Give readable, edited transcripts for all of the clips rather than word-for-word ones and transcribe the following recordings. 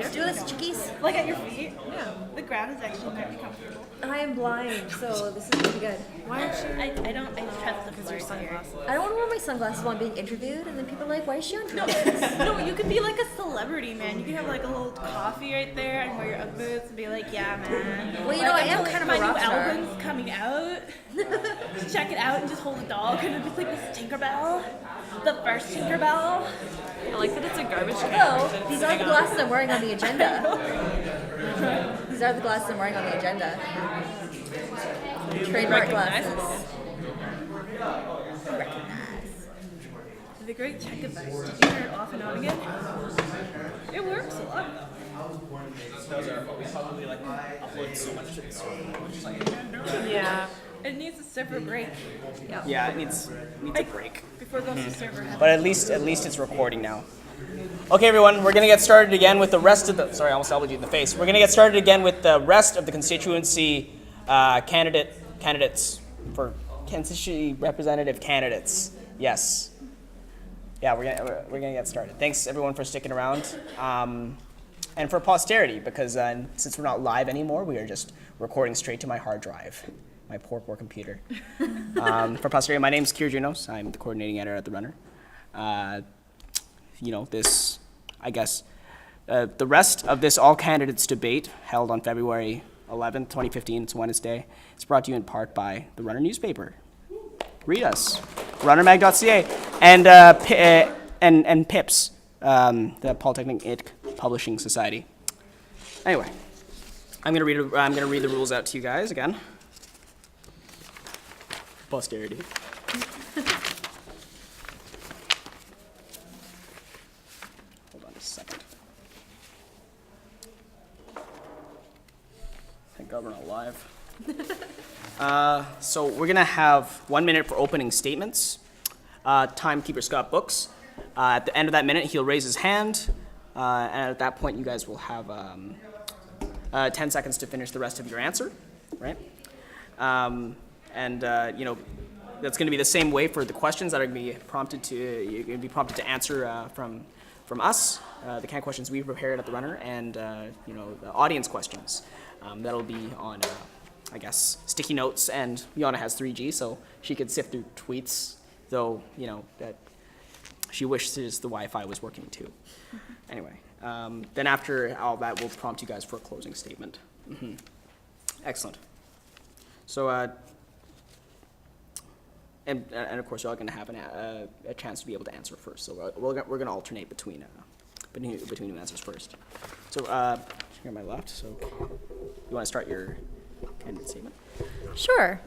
Let's do this, chickies. Like at your feet? Yeah. The ground is actually very comfortable. I am blind, so this is pretty good. Why aren't you? I trust the because your sunglasses. I don't want to wear my sunglasses while I'm being interviewed, and then people are like, why is she on drugs? No, you could be like a celebrity, man. You could have like a little coffee right there and wear your Ugg boots and be like, yeah, man. Well, you know, I am kind of a rock star. My new album's coming out. Just check it out and just hold a dog and it'll be like this Tinkerbell. The first Tinkerbell. I like that it's a garbage can. Although, these are the glasses I'm wearing on the agenda. These are the glasses I'm wearing on the agenda. Trademark glasses. Recognize. The great check advice. Did you turn it off and on again? It works a lot. We probably upload so much to this one. Yeah. It needs a server break. Yeah, it needs a break. Before it goes to server. But at least it's recording now. Okay, everyone, we're gonna get started again with the rest of the. Sorry, I almost elbowed you in the face. We're gonna get started again with the rest of the constituency candidates for constituency representative candidates. Yes. Yeah, we're gonna get started. Thanks everyone for sticking around, and for posterity because since we're not live anymore, we are just recording straight to my hard drive. My poor computer. For posterity, my name is Kier Junos. I'm the coordinating editor at The Runner. The rest of this All Candidates Debate, held on February 11th, 2015, it's Wednesday, is brought to you in part by The Runner newspaper. Read us, runnermag.ca, and PIPS, the Polytechnic Publishing Society. Anyway, I'm gonna read the rules out to you guys again. Posterity. Hold on just a second. Thank God we're not live. So we're gonna have 1 minute for opening statements. Timekeeper Scott Books. At the end of that minute, he'll raise his hand, and at that point, you guys will have 10 seconds to finish the rest of your answer, right? That's going to be the same way for the questions that are going to be prompted to answer from us, the kind of questions we've prepared at The Runner, and the audience questions. That'll be on, sticky notes, and Yana has 3G, so she could sift through tweets, though, that she wishes the Wi-Fi was working too. Anyway, then after all that, we'll prompt you guys for a closing statement. Mm-hmm. Excellent. So, and of course, you're all going to have a chance to be able to answer first. So we're going to alternate between new answers first. So here on my left. So you want to start your candidate statement? Sure.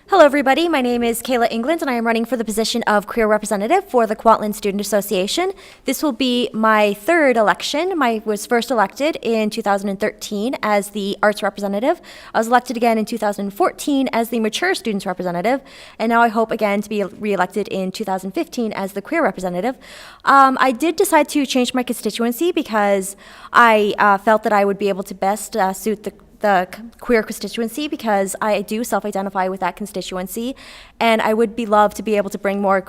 Hello, everybody. My name is Kayla England, and I am running for the position of Queer Representative for the Kwantlen Student Association. This will be my third election. I was first elected in 2013 as the Arts Representative. I was elected again in 2014 as the Mature Students Representative, and now I hope again to be re-elected in 2015 as the Queer Representative. I did decide to change my constituency because I felt that I would be able to best suit the queer constituency because I do self-identify with that constituency, and I would love to be able to bring more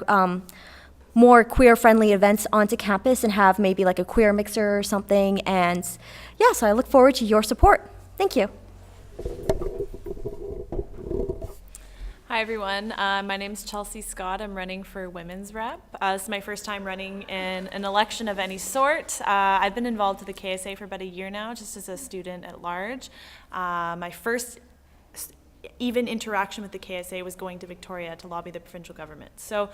queer-friendly events onto campus and have maybe like a queer mixer or something. And yeah, so I look forward to your support. Thank you. Hi, everyone. My name is Chelsea Scott. I'm running for Women's Rep. This is my first time running in an election of any sort. I've been involved with the KSA for about a year now, just as a student at large. My first even interaction with the KSA was going to Victoria to lobby the provincial government. So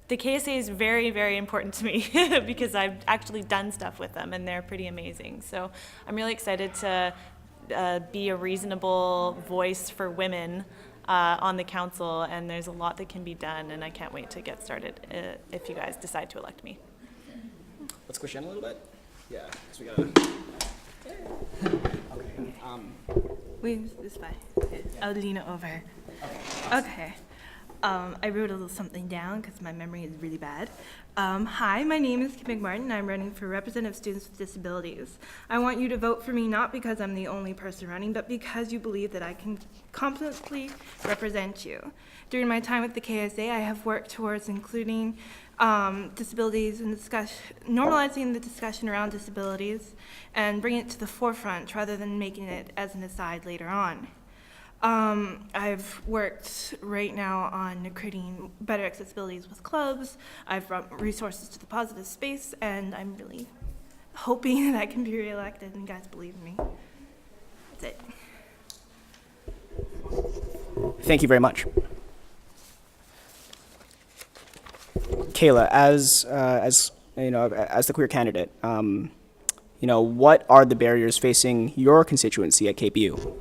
the KSA is very, very important to me because I've actually done stuff with them, and they're pretty amazing. So I'm really excited to be a reasonable voice for women on the council, and there's a lot that can be done, and I can't wait to get started if you guys decide to elect me. Let's push in a little bit. Yeah, because we gotta. Wait, this way. Okay. I'll lean over. Okay. I wrote a little something down because my memory is really bad. Hi, my name is Kim McMartin, and I'm running for Representative Students with Disabilities. I want you to vote for me not because I'm the only person running, but because you believe that I can competently represent you. During my time with the KSA, I have worked towards including disabilities and normalizing the discussion around disabilities and bringing it to the forefront rather than making it as an aside later on. I've worked right now on creating better accessibilities with clubs. I've brought resources to the positive space, and I'm really hoping that I can be reelected, and you guys believe in me. That's it. Thank you very much. Kayla, as the queer candidate, what are the barriers facing your constituency at KPU?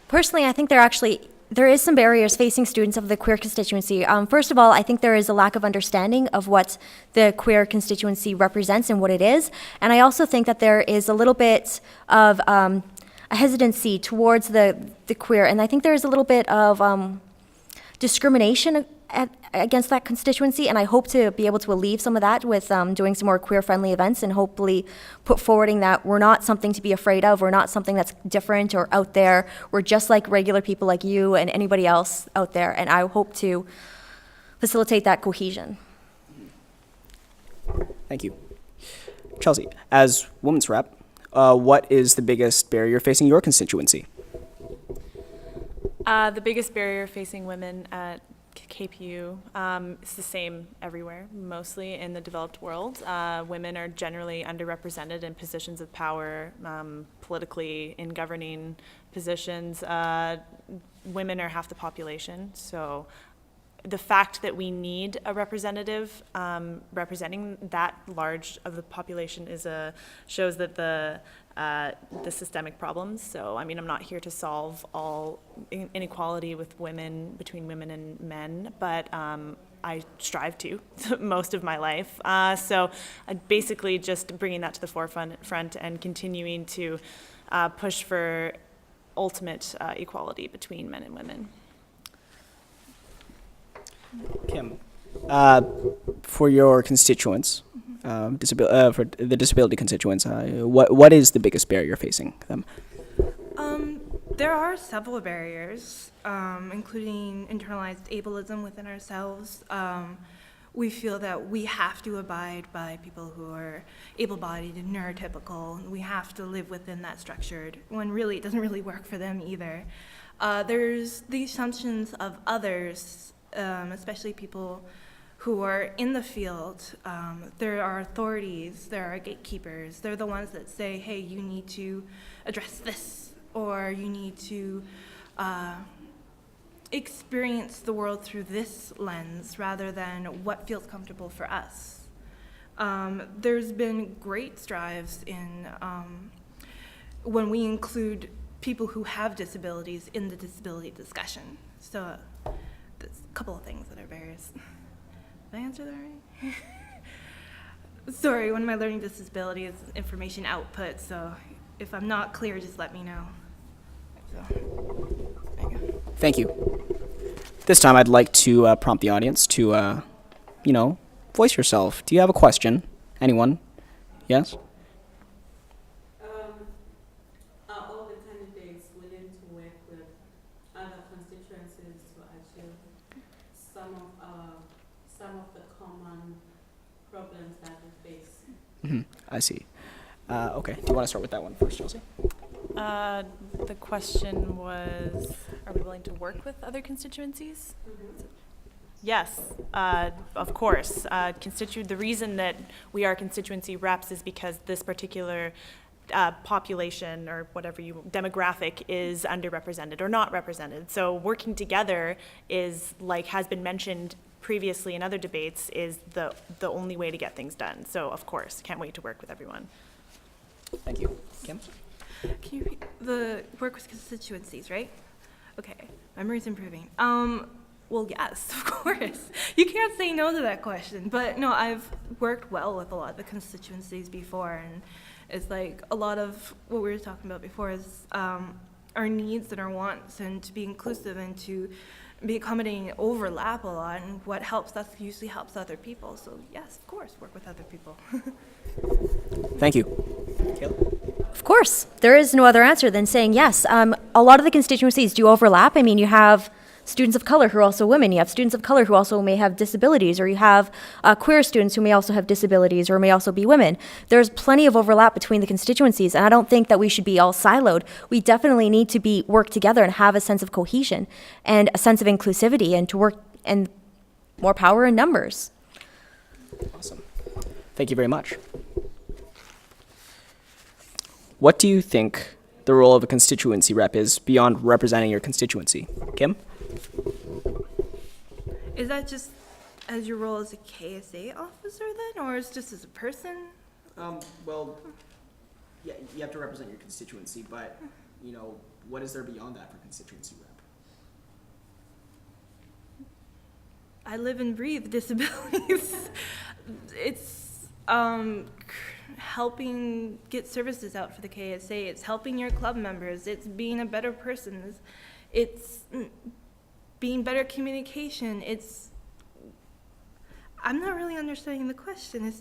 Personally, I think there is some barriers facing students of the queer constituency. First of all, I think there is a lack of understanding of what the queer constituency represents and what it is. And I also think that there is a little bit of a hesitancy towards the queer. And I think there is a little bit of discrimination against that constituency, and I hope to be able to alleviate some of that with doing some more queer-friendly events and hopefully put forwarding that we're not something to be afraid of, we're not something that's different or out there, we're just like regular people like you and anybody else out there, and I hope to facilitate that cohesion. Thank you. Chelsea, as women's rep, what is the biggest barrier facing your constituency? The biggest barrier facing women at KPU is the same everywhere, mostly in the developed world. Women are generally underrepresented in positions of power, politically, in governing positions. Women are half the population, so the fact that we need a representative representing that large of the population shows that the systemic problems. So, I mean, I'm not here to solve all inequality with between women and men, but I strive to most of my life. So basically just bringing that to the forefront and continuing to push for ultimate equality between men and women. Kim, for your constituents, for the disability constituents, what is the biggest barrier facing them? There are several barriers, including internalized ableism within ourselves. We feel that we have to abide by people who are able-bodied and neurotypical. We have to live within that structured, when really it doesn't really work for them either. There's the assumptions of others, especially people who are in the field. There are authorities, there are gatekeepers. They're the ones that say, hey, you need to address this, or you need to experience the world through this lens rather than what feels comfortable for us. There's been great strides in when we include people who have disabilities in the disability discussion. So there's a couple of things that are barriers. Did I answer that right? Sorry, one of my learning disabilities is information output, so if I'm not clear, just let me know. So, there you go. Thank you. This time I'd like to prompt the audience to, voice yourself. Do you have a question? Anyone? Yes? Are all the candidates willing to work with other constituencies to achieve some of the common problems that we face? Mm-hmm. I see. Okay. Do you want to start with that one first, Chelsea? The question was, are we willing to work with other constituencies? Mm-hmm. Yes, of course. The reason that we are constituency reps is because this particular population or demographic is underrepresented or not represented. So working together is, like has been mentioned previously in other debates, is the only way to get things done. So of course, can't wait to work with everyone. Thank you. Kim? Can you repeat the work with constituencies, right? Okay, memory's improving. Well, yes, of course. You can't say no to that question. But no, I've worked well with a lot of the constituencies before, and it's like a lot of what we were talking about before is our needs and our wants, and to be inclusive and to be accommodating overlap a lot, and what helps us usually helps other people. So yes, of course, work with other people. Thank you. Kayla? Of course, there is no other answer than saying yes. A lot of the constituencies do overlap. I mean, you have students of color who are also women. You have students of color who also may have disabilities, or you have queer students who may also have disabilities or may also be women. There's plenty of overlap between the constituencies, and I don't think that we should be all siloed. We definitely need to work together and have a sense of cohesion and a sense of inclusivity, and to work, and more power in numbers. Awesome. Thank you very much. What do you think the role of a constituency rep is beyond representing your constituency? Kim? Is that just as your role as a KSA officer then, or is it just as a person? Well, yeah, you have to represent your constituency, but, what is there beyond that for constituency rep? I live and breathe disabilities. It's helping get services out for the KSA. It's helping your club members. It's being a better person. It's being better communication. I'm not really understanding the question.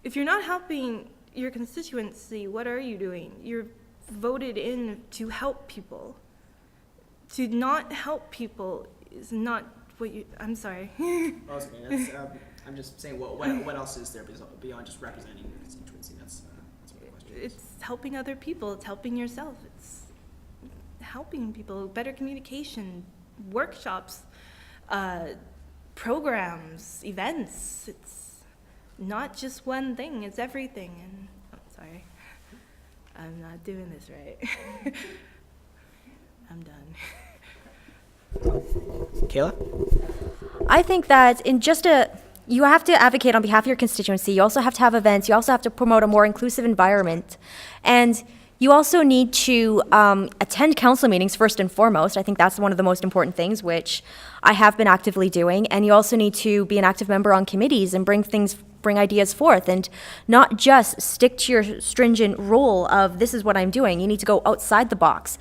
If you're not helping your constituency, what are you doing? You're voted in to help people. To not help people is not what you, I'm sorry. Oh, it's okay. I'm just saying, what else is there beyond just representing your constituency? That's what the question is. It's helping other people. It's helping yourself. It's helping people. Better communication, workshops, programs, events. It's not just one thing. It's everything. And sorry, I'm not doing this right. I'm done. Kayla? I think that you have to advocate on behalf of your constituency. You also have to have events. You also have to promote a more inclusive environment. And you also need to attend council meetings first and foremost. I think that's one of the most important things, which I have been actively doing. And you also need to be an active member on committees and bring ideas forth, and not just stick to your stringent rule of this is what I'm doing. You need to go outside the box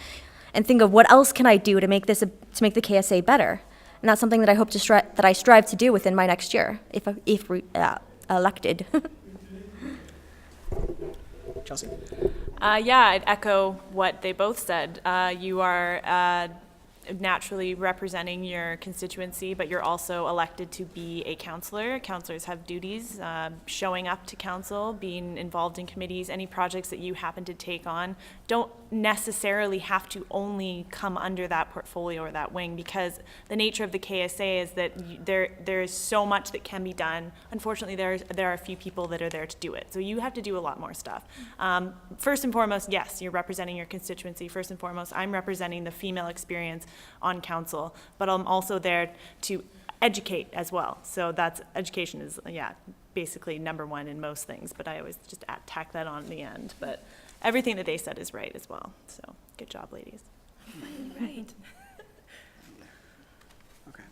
and think of what else can I do to make the KSA better. And that's something that I hope that I strive to do within my next year, if elected. Chelsea? I'd echo what they both said. You are naturally representing your constituency, but you're also elected to be a counselor. Counselors have duties, showing up to council, being involved in committees, any projects that you happen to take on don't necessarily have to only come under that portfolio or that wing, because the nature of the KSA is that there is so much that can be done. Unfortunately, there are a few people that are there to do it. So you have to do a lot more stuff. First and foremost, yes, you're representing your constituency. First and foremost, I'm representing the female experience on council, but I'm also there to educate as well. So education is, basically number one in most things, but I always just tack that on at the end. But everything that they said is right as well. So good job, ladies. Right. Okay.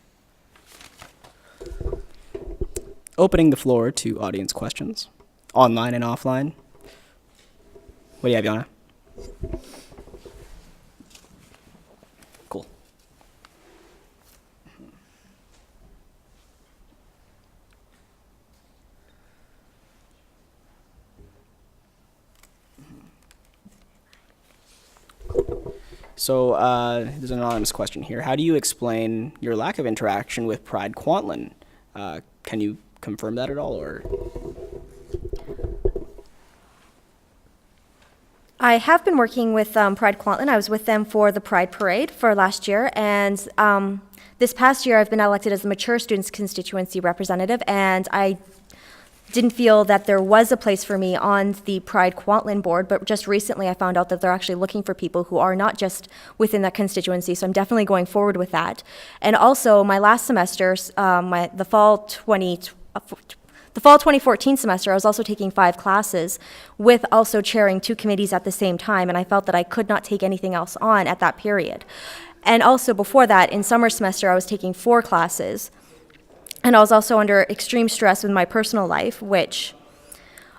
Opening the floor to audience questions, online and offline. What do you have, Yana? Cool. So there's an anonymous question here. How do you explain your lack of interaction with Pride Kwantlen? Can you confirm that at all, or? I have been working with Pride Kwantlen. I was with them for the Pride Parade for last year, and this past year I've been elected as the Mature Students Constituency Representative, and I didn't feel that there was a place for me on the Pride Kwantlen board, but just recently I found out that they're actually looking for people who are not just within that constituency, so I'm definitely going forward with that. And also, my last semester, the fall 2014 semester, I was also taking 5 classes with also chairing 2 committees at the same time, and I felt that I could not take anything else on at that period. And also before that, in summer semester, I was taking 4 classes, and I was also under extreme stress with my personal life, which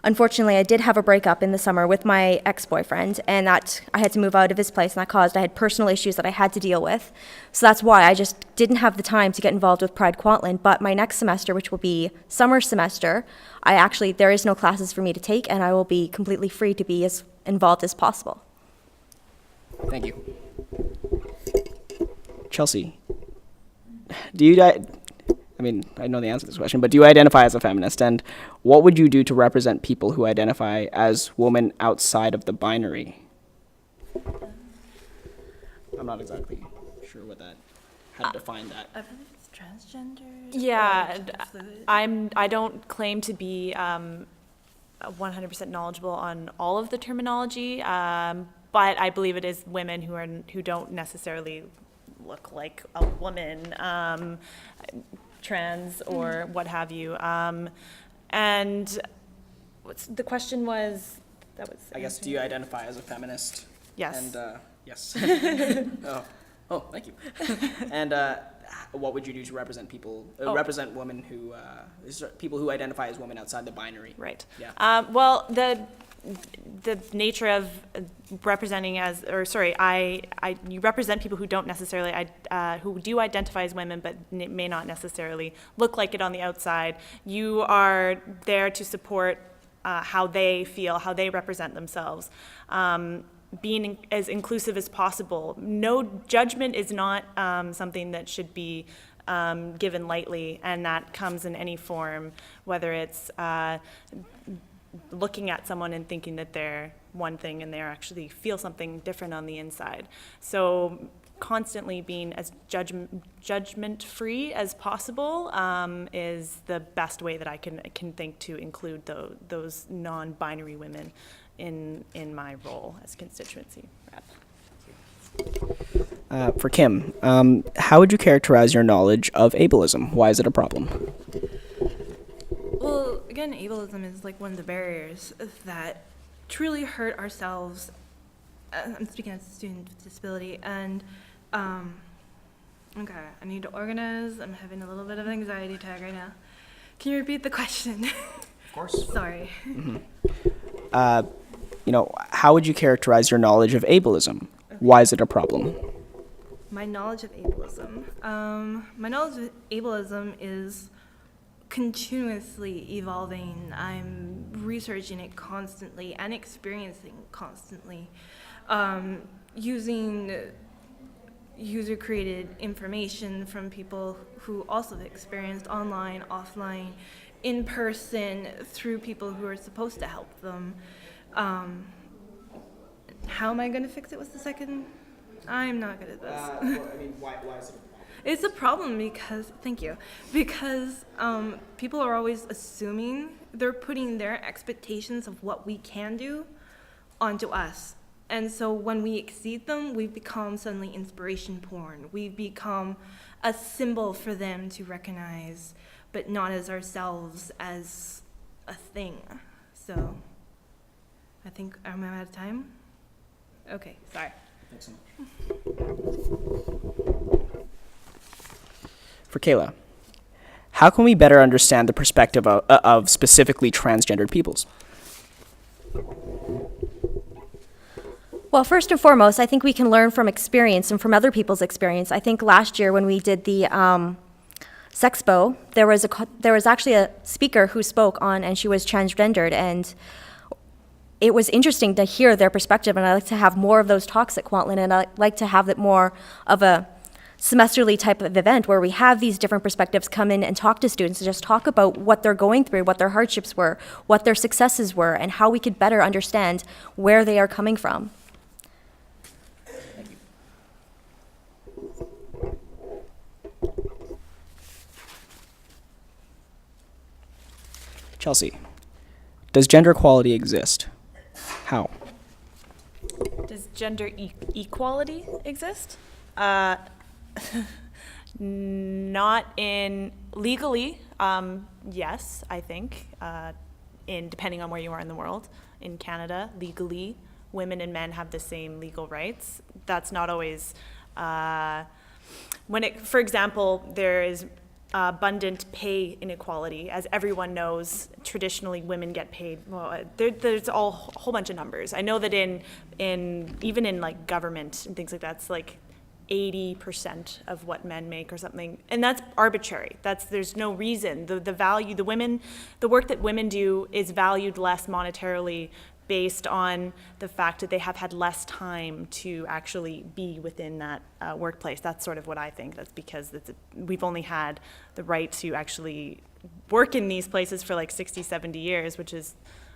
unfortunately I did have a breakup in the summer with my ex-boyfriend, and that I had to move out of his place, and I had personal issues that I had to deal with. So that's why I just didn't have the time to get involved with Pride Kwantlen. But my next semester, which will be summer semester, there is no classes for me to take, and I will be completely free to be as involved as possible. Thank you. Chelsea, I mean, I know the answer to this question, but do you identify as a feminist? And what would you do to represent people who identify as women outside of the binary? I'm not exactly sure how to define that. I believe it's transgender. Yeah, fluid. I don't claim to be 100% knowledgeable on all of the terminology, but I believe it is women who don't necessarily look like a woman, trans or what have you. And the question was, I guess, do you identify as a feminist? Yes. And yes. Oh, thank you. And what would you do to represent people, represent women who, people who identify as women outside the binary? Right. Yeah. Well, the nature of representing you represent people who don't necessarily, who do identify as women, but may not necessarily look like it on the outside. You are there to support how they feel, how they represent themselves. Being as inclusive as possible. No judgment is not something that should be given lightly, and that comes in any form, whether it's looking at someone and thinking that they're one thing and they actually feel something different on the inside. So constantly being as judgment-free as possible is the best way that I can think to include those non-binary women in my role as constituency rep. For Kim, how would you characterize your knowledge of ableism? Why is it a problem? Well, again, ableism is like one of the barriers that truly hurt ourselves. I'm speaking as a student with disability, and okay, I need to organize. I'm having a little bit of an anxiety attack right now. Can you repeat the question? Of course. Sorry. How would you characterize your knowledge of ableism? Why is it a problem? My knowledge of ableism. My knowledge of ableism is continuously evolving. I'm researching it constantly and experiencing constantly, using user-created information from people who also have experienced online, offline, in person, through people who are supposed to help them. How am I going to fix it? What's the second? I'm not good at this. Why is it a problem? It's a problem because people are always assuming, they're putting their expectations of what we can do onto us. And so when we exceed them, we become suddenly inspiration porn. We become a symbol for them to recognize, but not as ourselves, as a thing. So I think, am I out of time? Okay, sorry. Thanks so much. For Kayla, how can we better understand the perspective of specifically transgendered peoples? Well, first and foremost, I think we can learn from experience and from other people's experience. I think last year when we did the Sexpo, there was actually a speaker who spoke on, and she was transgendered, and it was interesting to hear their perspective, and I'd like to have more of those talks at Kwantlen, and I'd like to have it more of a semesterly type of event where we have these different perspectives come in and talk to students and just talk about what they're going through, what their hardships were, what their successes were, and how we could better understand where they are coming from. Chelsea, does gender equality exist? How? Does gender equality exist? Not in legally, yes, I think, depending on where you are in the world. In Canada, legally, women and men have the same legal rights. That's not always, for example, there is abundant pay inequality. As everyone knows, traditionally women get paid, well, there's a whole bunch of numbers. I know that even in like government and things like that, it's like 80% of what men make or something, and that's arbitrary. There's no reason. The work that women do is valued less monetarily based on the fact that they have had less time to actually be within that workplace. That's sort of what I think. That's because we've only had the right to actually work in these places for like 60, 70 years, which is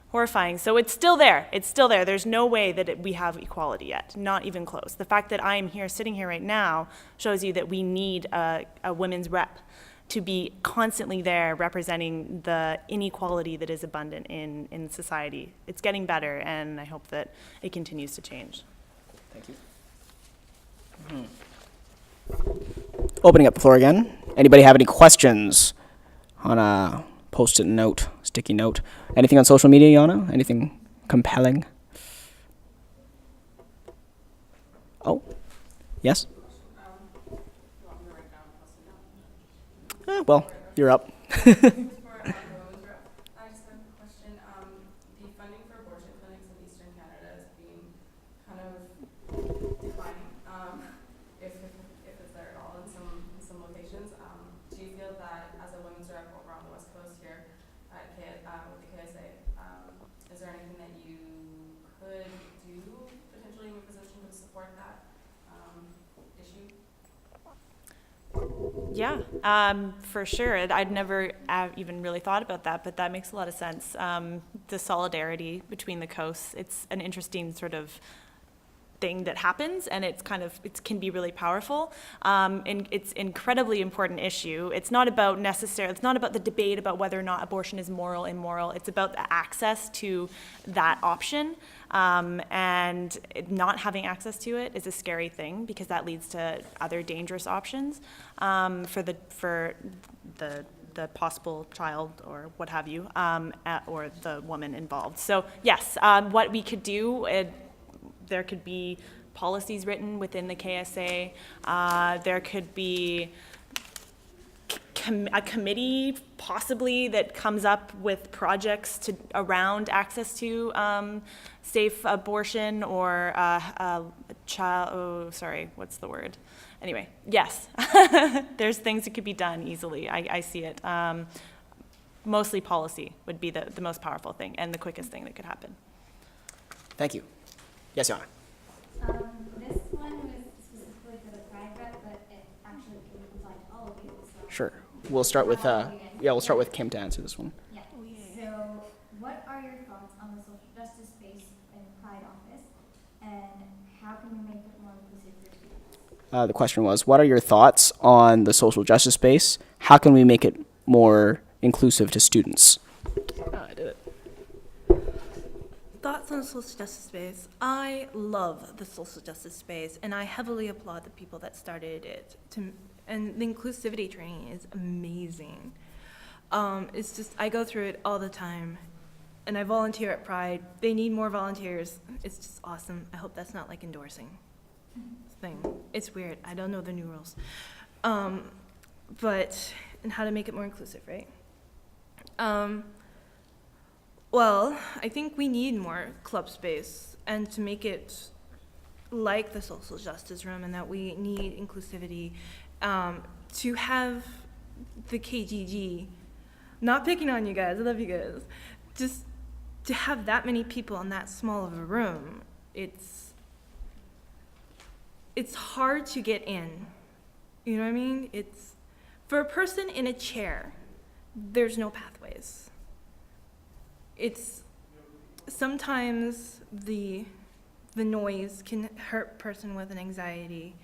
horrifying. So it's still there. It's still there. There's no way that we have equality yet, not even close. The fact that I am here, sitting here right now, shows you that we need a women's rep to be constantly there representing the inequality that is abundant in society. It's getting better, and I hope that it continues to change. Thank you. Opening up the floor again. Anybody have any questions on a post-it note, sticky note? Anything on social media, Yana? Anything compelling? Oh, yes? Well, you're up. For women's rep, I just have a question. The funding for abortion clinics in Eastern Canada is being kind of declining, if it's there at all in some locations. Do you feel that as a women's rep over on the West Coast here at with the KSA, is there anything that you could do potentially in your position to support that issue? Yeah, for sure. I'd never even really thought about that, but that makes a lot of sense. The solidarity between the coasts, it's an interesting sort of thing that happens, and it can be really powerful. And it's an incredibly important issue. It's not about the debate about whether or not abortion is moral, immoral. It's about the access to that option. And not having access to it is a scary thing, because that leads to other dangerous options for the possible child or what have you, or the woman involved. So yes, what we could do, there could be policies written within the KSA. There could be a committee possibly that comes up with projects around access to safe abortion or what's the word? Anyway, yes, there's things that could be done easily. I see it. Mostly policy would be the most powerful thing and the quickest thing that could happen. Thank you. Yes, Yana. This one was specifically for the Pride rep, but it actually can apply to all of you. So Sure. We'll start with we'll start with Kim to answer this one. yeah. So, what are your thoughts on the social justice space in Pride office, and how can we make it more inclusive for students? The question was, what are your thoughts on the social justice space? How can we make it more inclusive to students? I did it. Thoughts on the social justice space. I love the social justice space, and I heavily applaud the people that started it. And the inclusivity training is amazing. It's just, I go through it all the time, and I volunteer at Pride. They need more volunteers. It's just awesome. I hope that's not like endorsing thing. It's weird. I don't know the new rules. But, and how to make it more inclusive, right? Well, I think we need more club space, and to make it like the social justice room, and that we need inclusivity, to have the KGG, not picking on you guys, I love you guys, just to have that many people in that small of a room, it's hard to get in. You know what I mean? It's, for a person in a chair, there's no pathways. It's, sometimes the noise can hurt a person with an anxiety,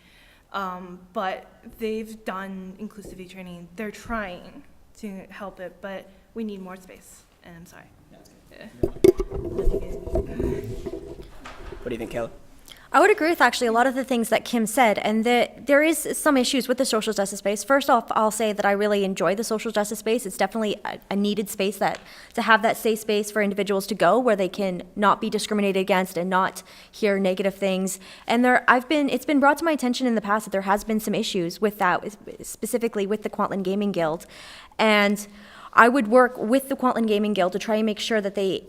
but they've done inclusivity training. They're trying to help it, but we need more space, and I'm sorry. Yeah. What do you think, Kayla? I would agree with actually a lot of the things that Kim said, and there is some issues with the social justice space. First off, I'll say that I really enjoy the social justice space. It's definitely a needed space, that to have that safe space for individuals to go where they can not be discriminated against and not hear negative things. And it's been brought to my attention in the past that there has been some issues with that, specifically with the Kwantlen Gaming Guild. And I would work with the Kwantlen Gaming Guild to try and make sure that they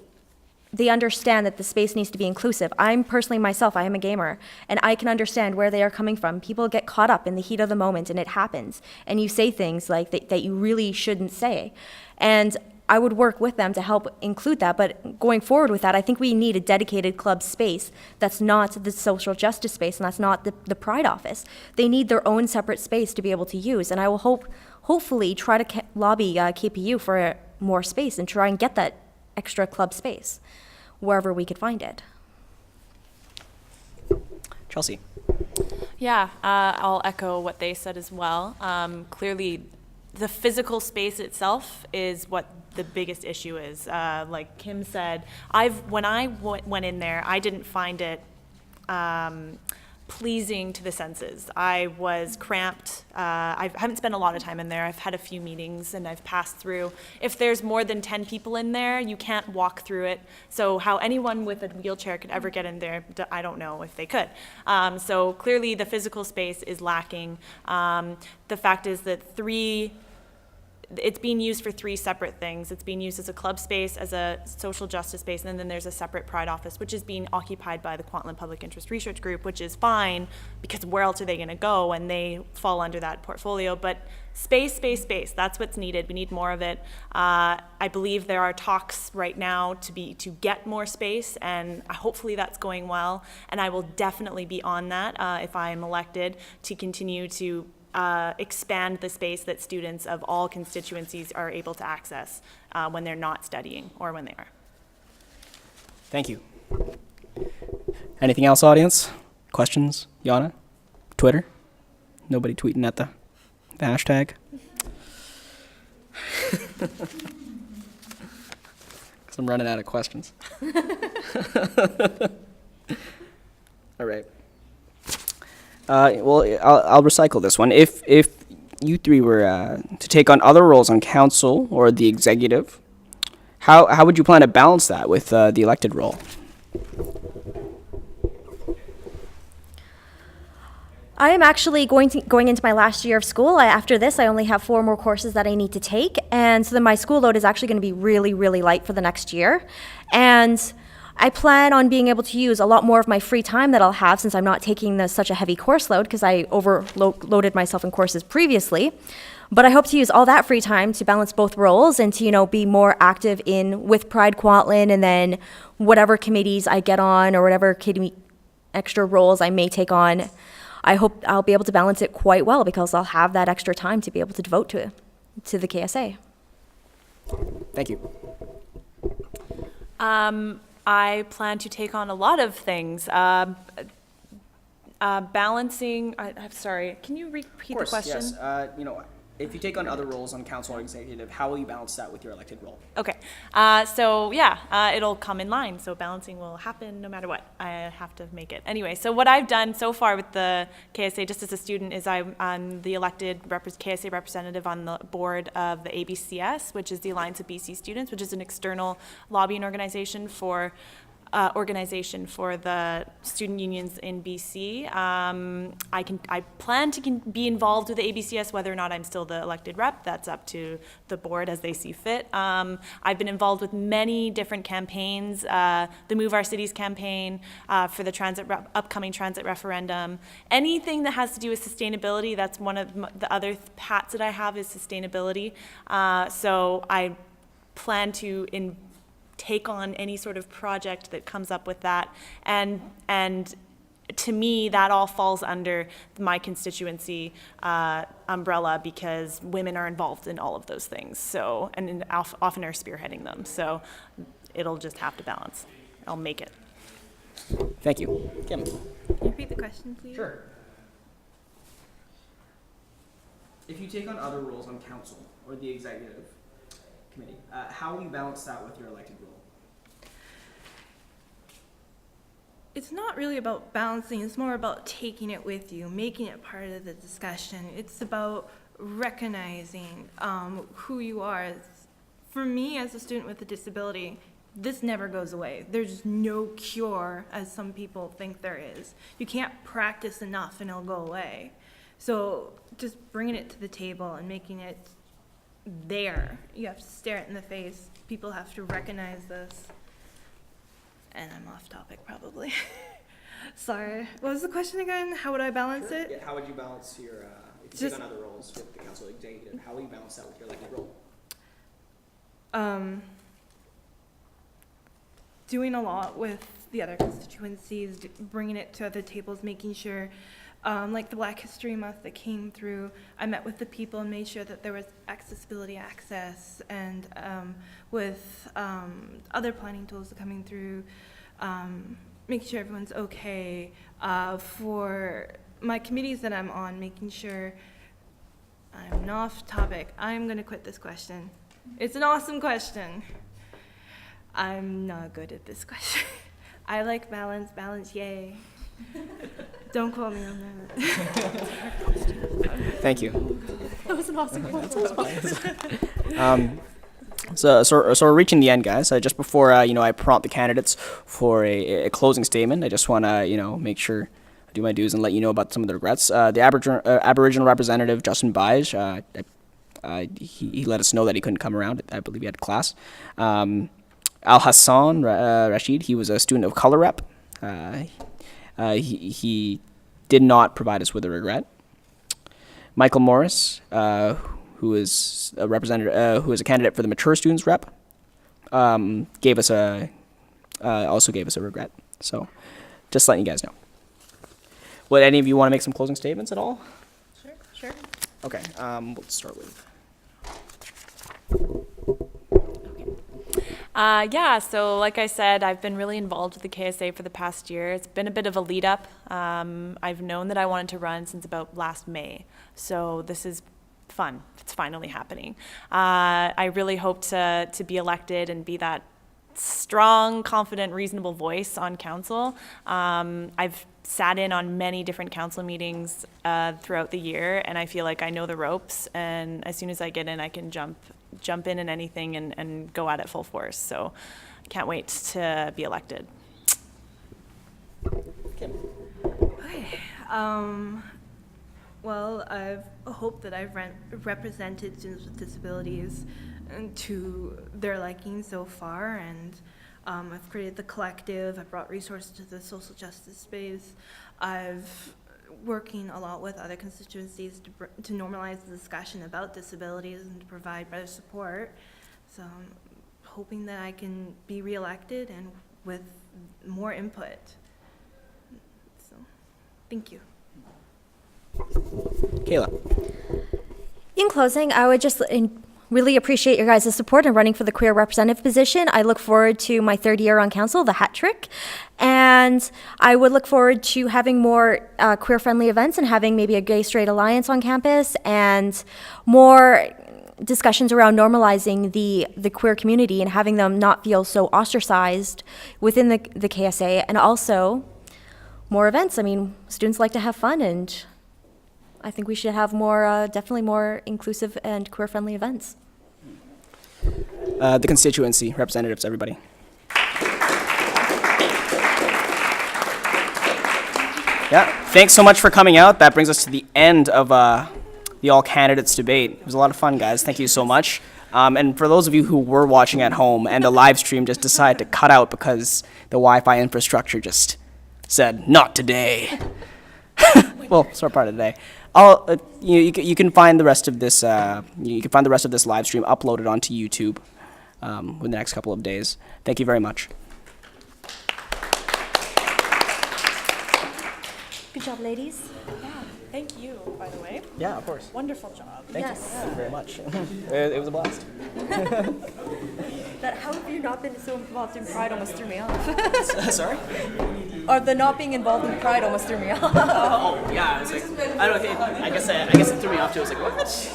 understand that the space needs to be inclusive. I'm personally myself, I am a gamer, and I can understand where they are coming from. People get caught up in the heat of the moment, and it happens. And you say things like that you really shouldn't say. And I would work with them to help include that. But going forward with that, I think we need a dedicated club space that's not the social justice space, and that's not the Pride office. They need their own separate space to be able to use. And I will hopefully try to lobby KPU for more space and try and get that extra club space wherever we could find it. Chelsea. Yeah, I'll echo what they said as well. Clearly, the physical space itself is what the biggest issue is. Like Kim said, when I went in there, I didn't find it pleasing to the senses. I was cramped. I haven't spent a lot of time in there. I've had a few meetings and I've passed through. If there's more than 10 people in there, you can't walk through it. So how anyone with a wheelchair could ever get in there, I don't know if they could. So clearly the physical space is lacking. The fact is that it's being used for 3 separate things. It's being used as a club space, as a social justice space, and then there's a separate Pride office, which is being occupied by the Kwantlen Public Interest Research Group, which is fine, because where else are they gonna go when they fall under that portfolio? But space, that's what's needed. We need more of it. I believe there are talks right now to get more space, and hopefully that's going well, and I will definitely be on that if I am elected, to continue to expand the space that students of all constituencies are able to access when they're not studying or when they are. Thank you. Anything else, audience? Questions? Yana? Twitter? Nobody tweeting at the hashtag? Because I'm running out of questions. All right. Well, I'll recycle this one. If you 3 were to take on other roles on council or the executive, how would you plan to balance that with the elected role? I am actually going into my last year of school. After this, I only have 4 more courses that I need to take, and so then my school load is actually going to be really, really light for the next year. And I plan on being able to use a lot more of my free time that I'll have, since I'm not taking such a heavy course load, because I overloaded myself in courses previously. But I hope to use all that free time to balance both roles and to, be more active with Pride Kwantlen, and then whatever committees I get on or whatever extra roles I may take on. I hope I'll be able to balance it quite well, because I'll have that extra time to be able to devote to the KSA. Thank you. I plan to take on a lot of things. Balancing, I'm sorry, can you repeat the question? Yes. If you take on other roles on council or executive, how will you balance that with your elected role? Okay, it'll come in line, so balancing will happen no matter what. I have to make it. Anyway, so what I've done so far with the KSA, just as a student, is I'm the elected KSA representative on the board of the ABCS, which is the Alliance of BC Students, which is an external lobbying organization for the student unions in BC. I plan to be involved with the ABCS, whether or not I'm still the elected rep. That's up to the board as they see fit. I've been involved with many different campaigns, the Move Our Cities campaign, for the upcoming transit referendum. Anything that has to do with sustainability, that's one of the other hats that I have, is sustainability. So I plan to take on any sort of project that comes up with that, and to me that all falls under my constituency umbrella, because women are involved in all of those things, so, and often are spearheading them, so it'll just have to balance. I'll make it. Thank you. Kim. Can you repeat the question, please? Sure. If you take on other roles on council or the executive committee, how will you balance that with your elected role? It's not really about balancing, it's more about taking it with you, making it part of the discussion. It's about recognizing who you are. For me, as a student with a disability, this never goes away. There's no cure, as some people think there is. You can't practice enough and it'll go away. So just bringing it to the table and making it there. You have to stare it in the face. People have to recognize this. And I'm off topic, probably. Sorry. What was the question again? How would I balance it? Yeah, how would you balance your, if you take on other roles with the council executive, how will you balance that with your elected role? doing a lot with the other constituencies, bringing it to other tables, making sure, like the Black History Month that came through, I met with the people and made sure that there was accessibility access, and with other planning tools coming through, making sure everyone's okay. For my committees that I'm on, making sure I'm off topic. I'm gonna quit this question. It's an awesome question. I'm not good at this question. I like balance, yay. Don't quote me on that. Thank you. That was an awesome question. So we're reaching the end, guys. Just before I prompt the candidates for a closing statement, I just want to make sure I do my dues and let you know about some of the regrets. The Aboriginal representative Justin Bige, he let us know that he couldn't come around. I believe he had class. Al Hassan Rashid, he was a student of color rep. He did not provide us with a regret. Michael Morris, who is a representative, who is a candidate for the mature students rep, also gave us a regret. So, just letting you guys know. Would any of you want to make some closing statements at all? Sure. Okay, we'll start with. So like I said, I've been really involved with the KSA for the past year. It's been a bit of a lead up. I've known that I wanted to run since about last May. So this is fun. It's finally happening. I really hope to be elected and be that strong, confident, reasonable voice on council. I've sat in on many different council meetings throughout the year, and I feel like I know the ropes, and as soon as I get in, I can jump in anything and go at it full force. So I can't wait to be elected. Okay. Well, I've hoped that I've represented students with disabilities to their liking so far, and I've created the collective. I've brought resources to the social justice space. I've working a lot with other constituencies to normalize the discussion about disabilities and to provide better support. So I'm hoping that I can be reelected and with more input. So thank you. Kayla. In closing, I would just really appreciate your guys' support in running for the queer representative position. I look forward to my third year on council, the hat trick, and I would look forward to having more queer-friendly events and having maybe a gay-straight alliance on campus and more discussions around normalizing the queer community and having them not feel so ostracized within the KSA, and also more events. I mean, students like to have fun, and I think we should have more, definitely more inclusive and queer-friendly events. The constituency representatives, everybody. Yeah, thanks so much for coming out. That brings us to the end of the All Candidates Debate. It was a lot of fun, guys. Thank you so much. And for those of you who were watching at home and the live stream just decided to cut out because the Wi-Fi infrastructure just said, not today. Well, sort of part of today. You can find the rest of this. You can find the rest of this live stream uploaded onto YouTube within the next couple of days. Thank you very much. Good job, ladies. Yeah, thank you, by the way. Yeah, of course. Wonderful job. Thank you very much. It was a blast. That how have you not been so involved in Pride almost threw me off. Sorry? Or the not being involved in Pride almost threw me off. Oh, yeah. I was like, I don't know. I guess it threw me off too. I was like, what? But,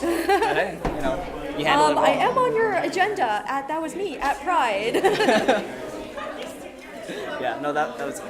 you handled it well. I am on your agenda. That was me at Pride. Yeah. No, that was.